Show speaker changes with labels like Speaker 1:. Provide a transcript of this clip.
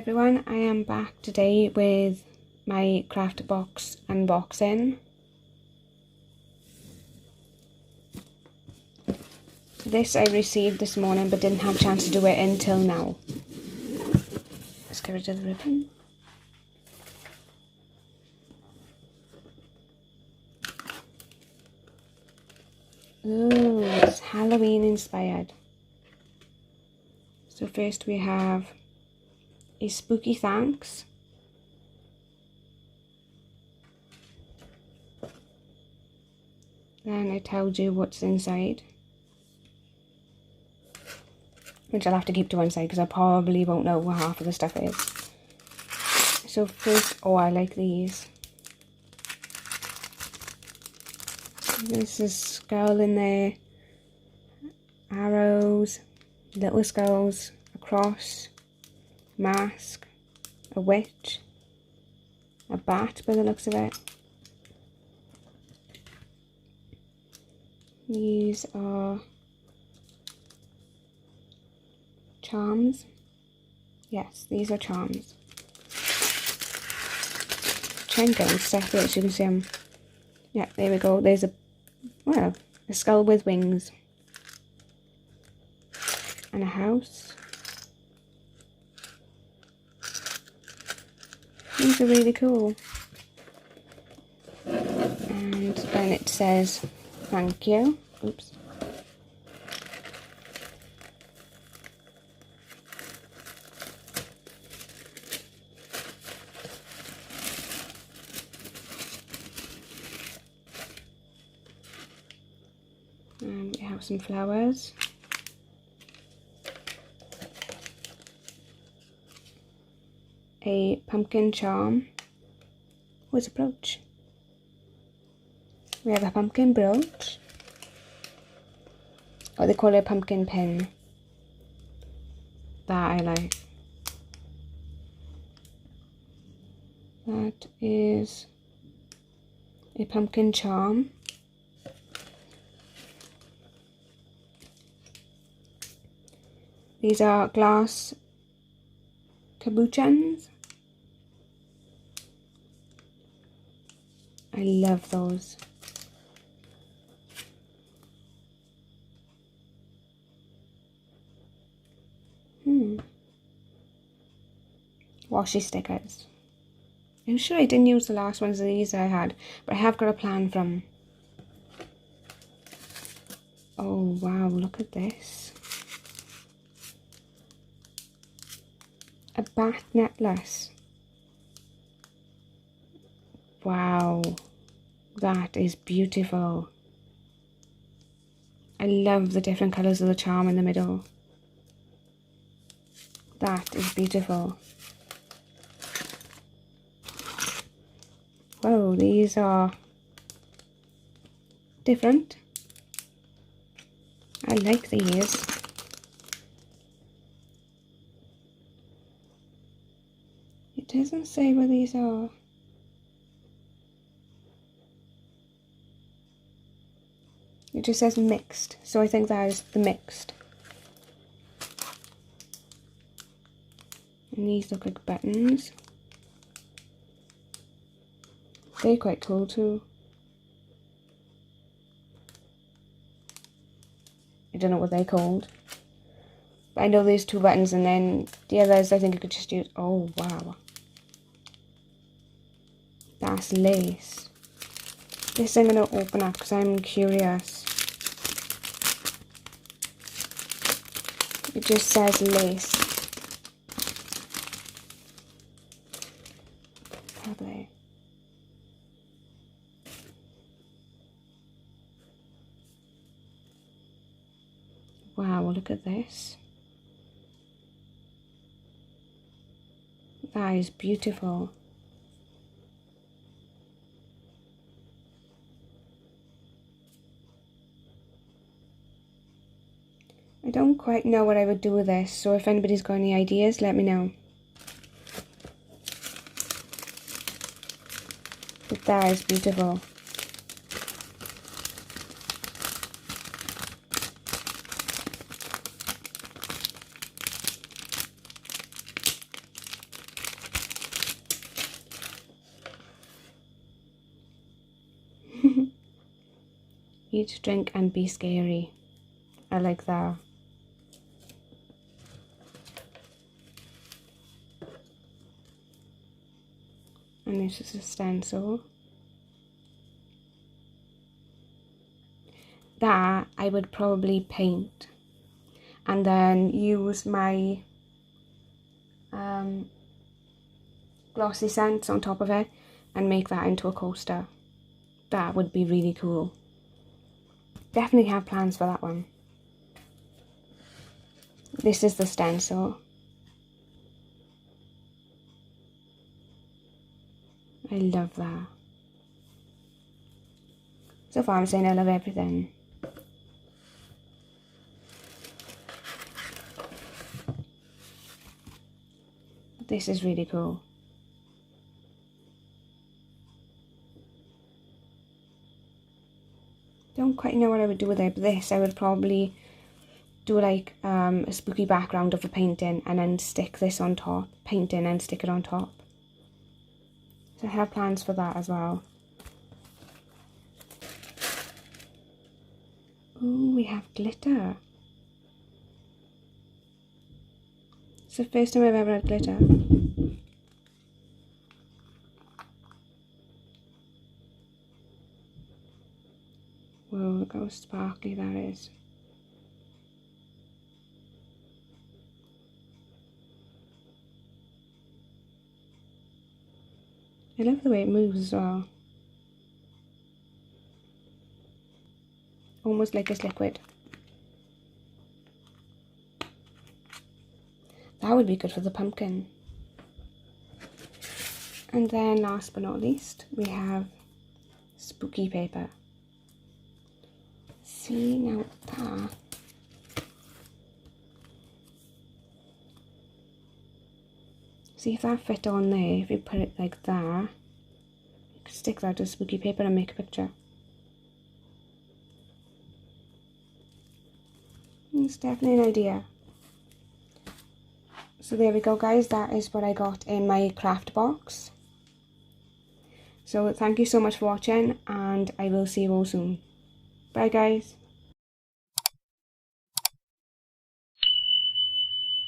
Speaker 1: everyone, I am back today with my craft box unboxing. This I received this morning but didn't have a chance to do it until now. Let's get rid of the ribbon. Ooh, it's Halloween inspired. So first we have a spooky thanks. Then it tells you what's inside, which I'll have to keep to one side because I probably won't know what half of the stuff is. So first, oh, I like these. There's a skull in there, arrows, little skulls, a cross, mask, a witch, a bat by the looks of it. These are charms. Yes, these are charms. Try and get them separate so you can see them. Yeah, there we go. There's a skull with wings. And a house. These are really cool. And then it says thank you. Oops. And we have some flowers. A pumpkin charm. Oh, it's a brooch. We have a pumpkin brooch. Oh, they call it a pumpkin pin. That I like. That is a pumpkin charm. These are glass cabochons. I love those. Washi stickers. I'm sure I didn't use the last ones of these I had, but I have got a plan from. Oh wow, look at this. A bat necklace. Wow, that is beautiful. I love the different colours of the charm in the middle. That is beautiful. Whoa, these are different. I like these. It doesn't say what these are. It just says mixed, so I think that is the mixed. And these look like buttons. They're quite cool too. I don't know what they're called. But I know there's two buttons and then the others I think I could just use. Oh wow. That's lace. This I'm going to open up because I'm curious. It just says lace. Probably. Wow, look at this. That is beautiful. I don't quite know what I would do with this, so if anybody's got any ideas, let me know. But that is beautiful. Eat, drink and be scary. I like that. And this is a stencil. That I would probably paint and then use my glossy scents on top of it and make that into a coaster. That would be really cool. Definitely have plans for that one. This is the stencil. I love that. So far I'm saying I love everything. This is really cool. Don't quite know what I would do with it, but this I would probably do like a spooky background of a painting and then stick this on top, painting and stick it on top. So I have plans for that as well. Oh, we have glitter. It's the first time I've ever had glitter. Whoa, look how sparkly that is. I love the way it moves as well. Almost like it's liquid. That would be good for the pumpkin. And then last but not least, we have spooky paper. See, now that. See if that fit on there, if you put it like that, you could stick that to spooky paper and make a picture. It's definitely an idea. So there we go guys, that is what I got in my craft box. So thank you so much for watching and I will see you all soon. Bye guys.